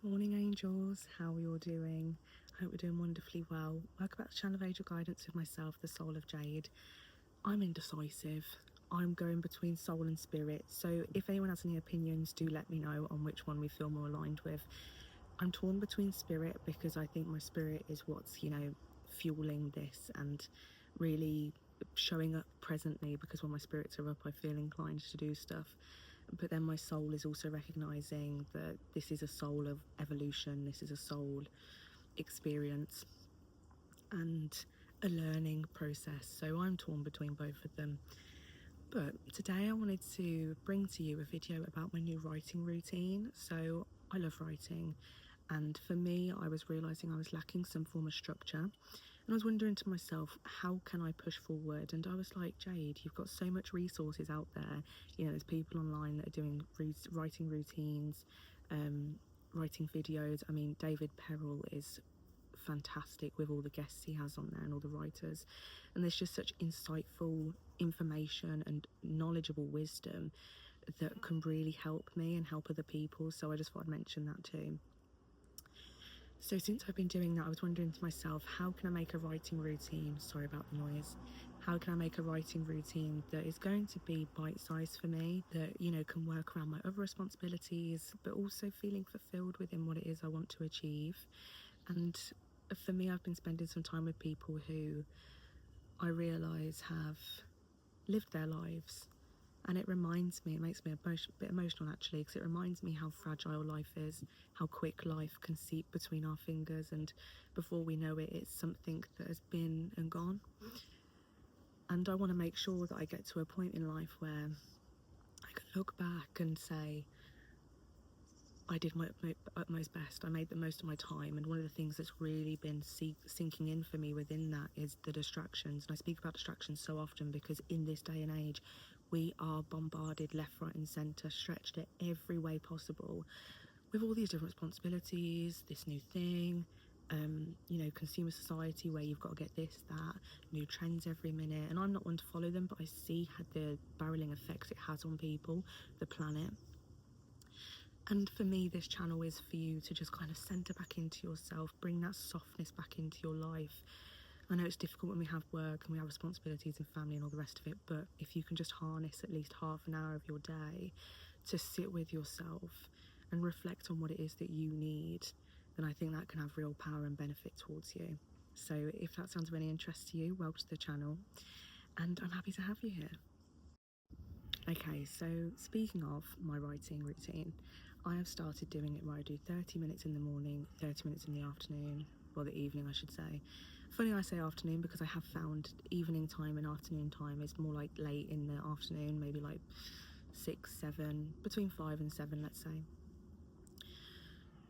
Morning angels, how are you all doing? I hope we're doing wonderfully well. Welcome back to the channel of Angel Guidance with myself, the Soul of Jade. I'm indecisive. I'm going between soul and spirit, so if anyone has any opinions, do let me know on which one we feel more aligned with. I'm torn between spirit because I think my spirit is what's, fueling this and really showing up presently, because when my spirits are up I feel inclined to do stuff. But then my soul is also recognizing that this is a soul of evolution, this is a soul experience and a learning process, so I'm torn between both of them. But today I wanted to bring to you a video about my new writing routine. So I love writing, and for me I was realizing I was lacking some form of structure, and I was wondering to myself, how can I push forward? And I was like, Jade, you've got so much resources out there. There's people online that are doing writing routines, writing videos. I mean, David Perel is fantastic with all the guests he has on there and all the writers, and there's just such insightful information and knowledgeable wisdom that can really help me and help other people. So I just thought I'd mention that too. So since I've been doing that, I was wondering to myself, how can I make a writing routine, sorry about the noise, how can I make a writing routine that is going to be bite-sized for me, that can work around my other responsibilities, but also feeling fulfilled within what it is I want to achieve. And for me, I've been spending some time with people who I realise have lived their lives, and it reminds me, it makes me a bit emotional actually, because it reminds me how fragile life is, how quick life can seep between our fingers, and before we know it, it's something that has been and gone. And I want to make sure that I get to a point in life where I can look back and say, I did my utmost best. I made the most of my time. And one of the things that's really been sinking in for me within that is the distractions. And I speak about distractions so often because in this day and age, we are bombarded left, right and centre, stretched at every way possible with all these different responsibilities, this new thing, consumer society where you've got to get this, that, new trends every minute. And I'm not one to follow them, but I see how the barreling effects it has on people, the planet. And for me, this channel is for you to just kind of centre back into yourself, bring that softness back into your life. I know it's difficult when we have work and we have responsibilities and family and all the rest of it, but if you can just harness at least half an hour of your day to sit with yourself and reflect on what it is that you need, then I think that can have real power and benefit towards you. So if that sounds of any interest to you, welcome to the channel, and I'm happy to have you here. Okay, so speaking of my writing routine, I have started doing it where I do 30 minutes in the morning, 30 minutes in the afternoon, well, the evening I should say. Funny I say afternoon because I have found evening time and afternoon time is more like late in the afternoon, maybe like 6, 7, between 5 and 7, let's say.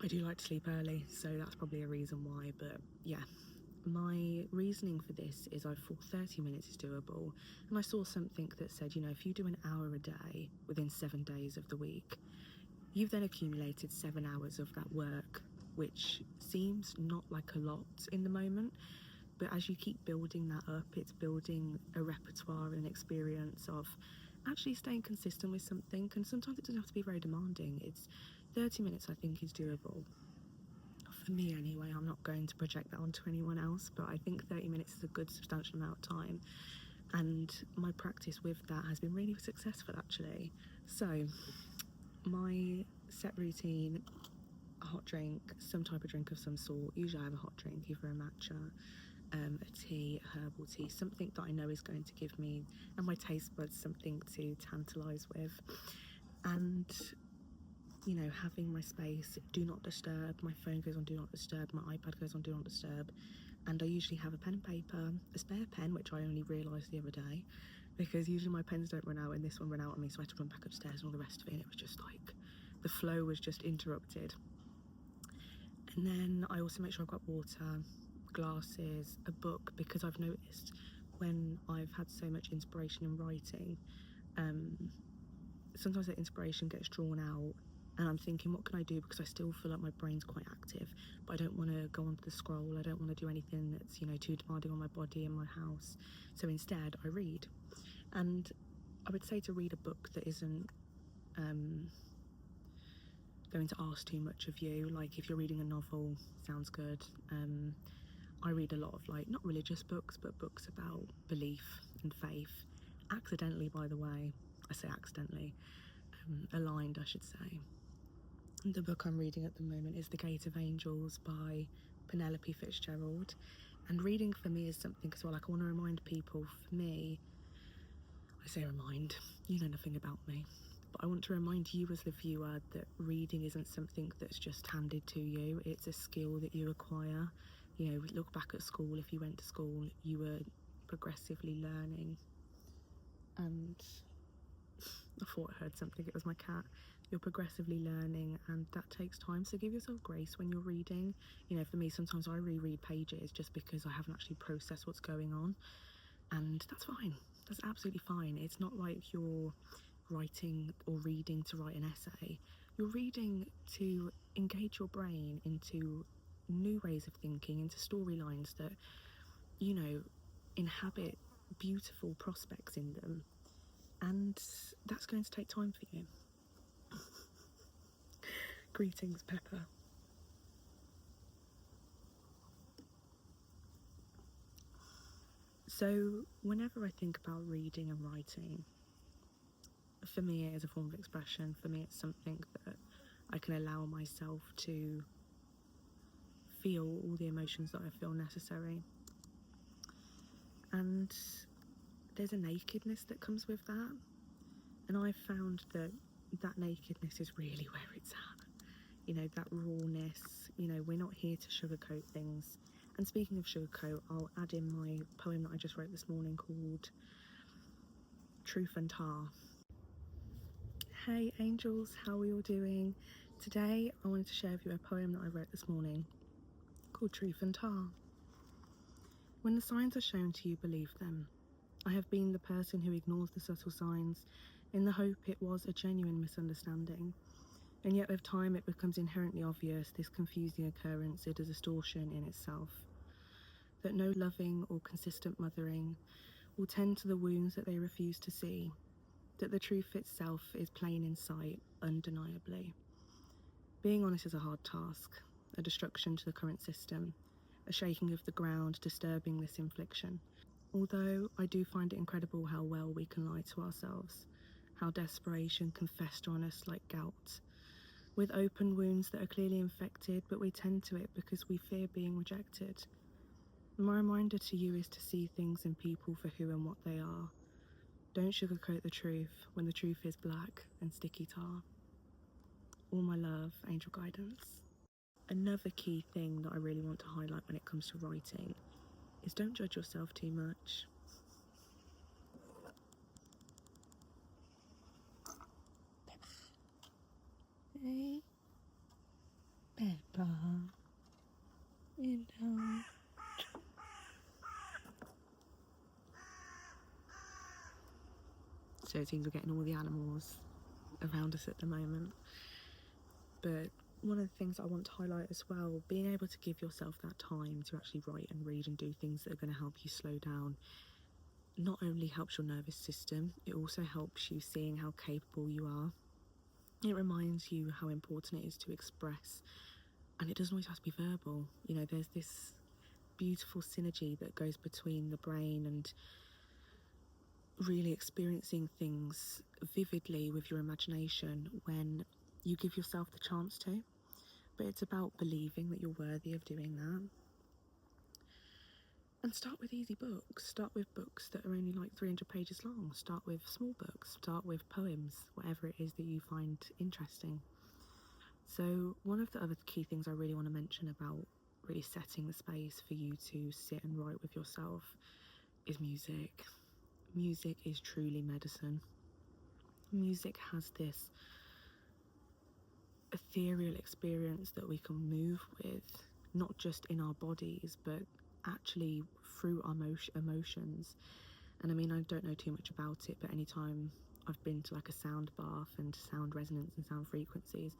I do like to sleep early, so that's probably a reason why, but yeah. My reasoning for this is I thought 30 minutes is doable, and I saw something that said, if you do an hour a day within 7 days of the week, you've then accumulated 7 hours of that work, which seems not like a lot in the moment, but as you keep building that up, it's building a repertoire and experience of actually staying consistent with something. And sometimes it doesn't have to be very demanding. It's 30 minutes I think is doable. For me anyway, I'm not going to project that onto anyone else, but I think 30 minutes is a good substantial amount of time, and my practice with that has been really successful actually. So my set routine: a hot drink, some type of drink of some sort. Usually I have a hot drink, either a matcha, a tea, a herbal tea, something that I know is going to give me and my taste buds something to tantalise with. And having my space, do not disturb, my phone goes on do not disturb, my iPad goes on do not disturb, and I usually have a pen and paper, a spare pen, which I only realised the other day, because usually my pens don't run out and this one ran out on me, so I had to run back upstairs and all the rest of it, and it was just like, the flow was just interrupted. And then I also make sure I've got water, glasses, a book, because I've noticed when I've had so much inspiration in writing, sometimes that inspiration gets drawn out and I'm thinking, what can I do? Because I still feel like my brain's quite active, but I don't want to go onto the scroll. I don't want to do anything that's, too demanding on my body and my house. So instead I read. And I would say to read a book that isn't going going to ask too much of you. Like if you're reading a novel, sounds good. I read a lot of like not religious books, but books about belief and faith. Accidentally, by the way, I say accidentally, aligned, I should say. The book I'm reading at the moment is The Gate of Angels by Penelope Fitzgerald. And reading for me is something as well, like I want to remind people, for me, I say remind, you know nothing about me, but I want to remind you as the viewer that reading isn't something that's just handed to you. It's a skill that you acquire. You know, look back at school. If you went to school, you were progressively learning. And I thought I heard something, it was my cat. You're progressively learning, and that takes time, so give yourself grace when you're reading. You know, for me, sometimes I reread pages just because I haven't actually processed what's going on, and that's fine. That's absolutely fine. It's not like you're writing or reading to write an essay. You're reading to engage your brain into new ways of thinking, into storylines that, you know, inhabit beautiful prospects in them, and that's going to take time for you. Greetings, Pepper. So whenever I think about reading and writing, for me it is a form of expression. For me it's something that I can allow myself to feel all the emotions that I feel necessary. And there's a nakedness that comes with that. And I've found that that nakedness is really where it's at. You know, that rawness. You know, we're not here to sugarcoat things. And speaking of sugarcoat, I'll add in my poem that I just wrote this morning called Truth and Tar. Hey angels, how are you all doing? Today I wanted to share with you a poem that I wrote this morning called Truth and Tar. When the signs are shown to you, believe them. I have been the person who ignores the subtle signs in the hope it was a genuine misunderstanding. And yet with time it becomes inherently obvious this confusing occurrence is a distortion in itself. That no loving or consistent mothering will tend to the wounds that they refuse to see. That the truth itself is plain in sight, undeniably. Being honest is a hard task, a destruction to the current system, a shaking of the ground disturbing this infliction. Although I do find it incredible how well we can lie to ourselves, how desperation can fester on us like gout, with open wounds that are clearly infected, but we tend to it because we fear being rejected. My reminder to you is to see things and people for who and what they are. Don't sugarcoat the truth when the truth is black and sticky tar. All my love, angel guidance. Another key thing that I really want to highlight when it comes to writing is don't judge yourself too much. Hey, Peppa. You know. So it seems we're getting all the animals around us at the moment. But one of the things I want to highlight as well, being able to give yourself that time to actually write and read and do things that are going to help you slow down, not only helps your nervous system, it also helps you seeing how capable you are. It reminds you how important it is to express, and it doesn't always have to be verbal. You know, there's this beautiful synergy that goes between the brain and really experiencing things vividly with your imagination when you give yourself the chance to. But it's about believing that you're worthy of doing that. And start with easy books. Start with books that are only like 300 pages long. Start with small books. Start with poems, whatever it is that you find interesting. So one of the other key things I really want to mention about really setting the space for you to sit and write with yourself is music. Music is truly medicine. Music has this ethereal experience that we can move with, not just in our bodies, but actually through our emotions. And I mean, I don't know too much about it, but anytime I've been to like a sound bath and sound resonance and sound frequencies,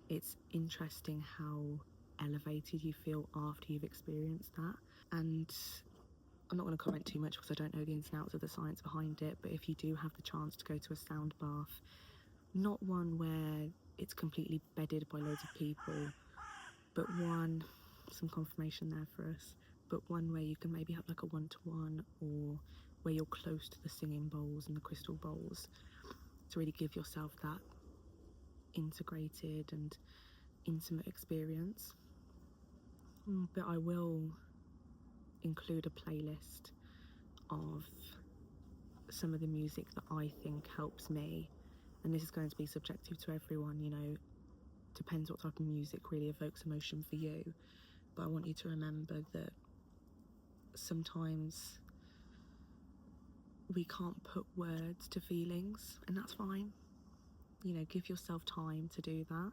it's interesting how elevated you feel after you've experienced that. And I'm not going to comment too much because I don't know the ins and outs of the science behind it, but if you do have the chance to go to a sound bath, not one where it's completely bedded by loads of people, but one, some confirmation there for us, but one where you can maybe have like a one-to-one, or where you're close to the singing bowls and the crystal bowls, to really give yourself that integrated and intimate experience. But I will include a playlist of some of the music that I think helps me, and this is going to be subjective to everyone, you know, depends what type of music really evokes emotion for you. But I want you to remember that sometimes we can't put words to feelings, and that's fine. You know, give yourself time to do that.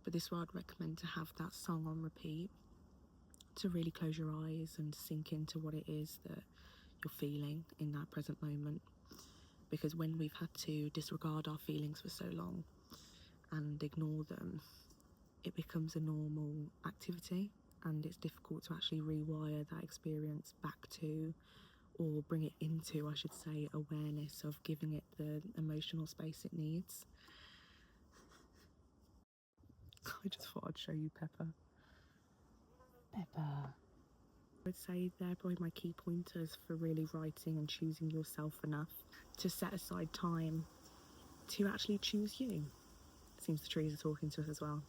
But this is where I'd recommend to have that song on repeat, to really close your eyes and sink into what it is that you're feeling in that present moment. Because when we've had to disregard our feelings for so long and ignore them, it becomes a normal activity, and it's difficult to actually rewire that experience back to, or bring it into, I should say, awareness of giving it the emotional space it needs. I just thought I'd show you Pepper. Pepper. I would say they're probably my key pointers for really writing and choosing yourself enough to set aside time to actually choose you. Seems the trees are talking to us as well.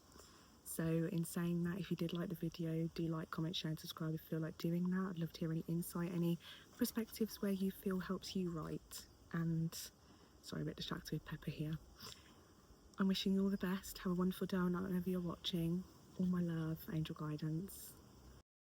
So in saying that, if you did like the video, do like, comment, share and subscribe if you feel like doing that. I'd love to hear any insight, any perspectives where you feel helps you write. And sorry, a bit distracted with Pepper here. I'm wishing you all the best. Have a wonderful day or night whenever you're watching. All my love, angel guidance.